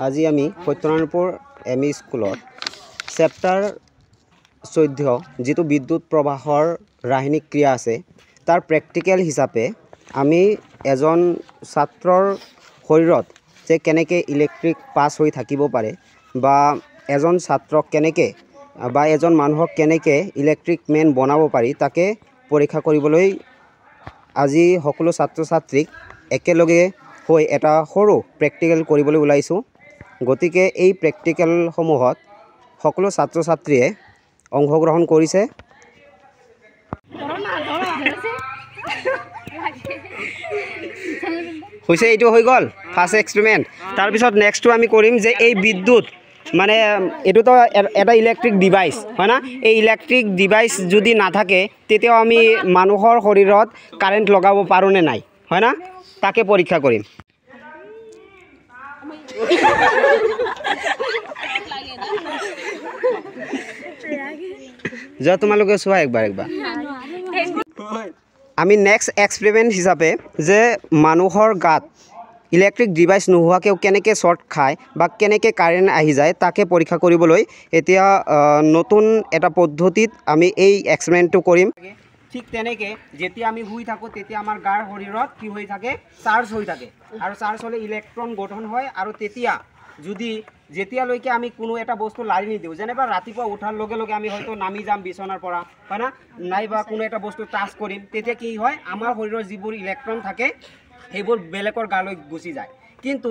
আজি আমি সত্যনাৰায়ণপুৰ এমই স্কুলত চেপ্টাৰ 14 যেটো বিদ্যুৎ প্ৰবাহৰ ৰাসায়নিক ক্ৰিয়া আছে তাৰ প্ৰেক্টিকেল হিচাপে আমি এজন ছাত্ৰৰ শৰীৰত যে কেনেকে ইলেক্ট্ৰিক পাস হৈ থাকিব পাৰে বা এজন ছাত্ৰক কেনেকে বা এজন মানুহক কেনেকে ইলেক্ট্ৰিক মেন বনাব পাৰি তাকে পৰীক্ষা কৰিবলৈ আজি সকলো ছাত্ৰ ছাত্ৰীক একেলগে হৈ এটা সৰু প্ৰেক্টিকেল কৰিবলৈ ওলাইছো গতিকে এই প্ৰেক্টিকেল সমূহত সকলো ছাত্ৰ ছাত্ৰীয়ে অংশগ্ৰহণ কৰিছে হৈছে এইটো হৈ গল ফাৰ্স্ট এক্সপেৰিমেন্ট তাৰ পিছত নেক্সটটো আমি কৰিম যে এই বিদ্যুৎ মানে এটো তো এটা ইলেক্ট্ৰিক ডিভাইস হয় না এই ইলেক্ট্ৰিক ডিভাইস যদি না থাকে তেতিয়াও আমি মানুহৰ শৰীৰত কাৰেন্ট লগাব পাৰো নে নাই হয় না তাকে পৰীক্ষা কৰিম যা তোমালোকে চোৱা একবাৰ আমি নেক্সট এক্সপেৰিমেন্ট হিচাপে যে মানুহৰ গাত ইলেক্ট্ৰিক ডিভাইস নোহোৱাকেও কেনেকে শৰ্ট খায় বা কেনেকে কাৰেন্ট আহি যায় তাকে পৰীক্ষা কৰিবলৈ এতিয়া নতুন এটা পদ্ধতিত আমি এই এক্সপেৰিমেন্টটো কৰিম ঠিক তেনেকে যেতিয়া আমি শুই থাকো তেতিয়া আমাৰ গাৰ শৰীৰত কি হৈ থাকে চাৰ্জ হৈ থাকে আৰু চাৰ্জ হলে ইলেক্ট্ৰন গঠন হয় আৰু তেতিয়া যদি যেতিয়ালৈকে আমি কোনো এটা বস্তু লাৰি নিদিও যেনেবা ৰাতিপুৱা উঠাৰ লগে লগে আমি হয়তো নামি যাম বিছনাৰ পৰা হয় না নাইবা কোনো এটা বস্তু টাচ কৰিম তেতিয়া কি হয় আমাৰ শৰীৰৰ যিবোৰ ইলেক্ট্ৰন থাকে সেইবোৰ বেলেগৰ গালৈ গুচি যায় কিন্তু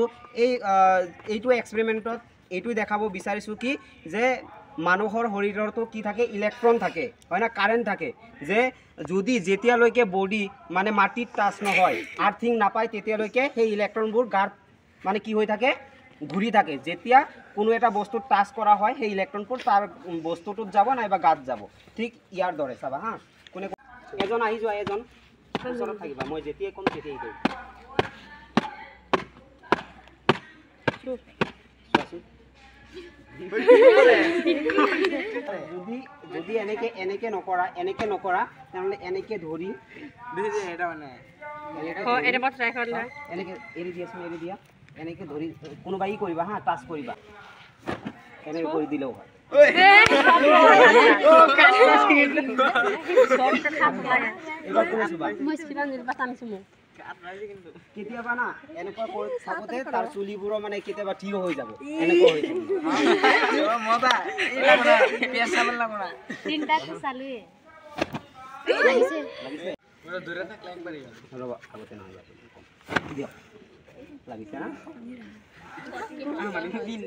এইটো এক্সপেৰিমেন্টত এইটো দেখাব বিচাৰিছো কি যে মানুহৰ শৰীৰৰটো কি থাকে ইলেক্ট্ৰন থাকে হয় না কাৰেন্ট থাকে যে যদি যেতিয়ালৈকে বডি মানে মাটিত টাচ নহয় আৰ্থিং নাপায় তেতিয়ালৈকে সেই ইলেক্ট্ৰনবোৰ গাত মানে কি হৈ থাকে ঘূৰি থাকে যেতিয়া কোনো এটা বস্তু টাচ কৰা হয় সেই ইলেক্ট্ৰনবোৰ তাৰ বস্তুটোত যাব নাইবা গাত যাব ঠিক ইয়াৰ দৰে চাবা হা কোনে এজন আহি যোৱা এজন ওচৰত থাকিবা মই যেতিয়াই কোন তেতিয়াই কই যদি এনেকে নকৰা তাহলে এনেকে ধৰি এটা মানে এটা বাত ট্ৰাই কৰলা এনেকে এৰি দিয়া এনেকে ধৰি কোনোবাই কৰিবা হা টাচ কৰিবা এনেকে কৰি দিলেও হয় কেতিয়াবা না এনেকুৱা কৰি থাকোতে তাৰ চুলিবোৰো মানে কেতিয়াবা ঠিক হৈ যাব এনেকুৱা হৈ যাব মজা এইটা পেছ চাবল লাগা তিনটা চালুয়ে লাগিছে পুরো দূরে থাকলে একবারই রবা আগতে না যাবে দিও লাগিছে না মানে দিন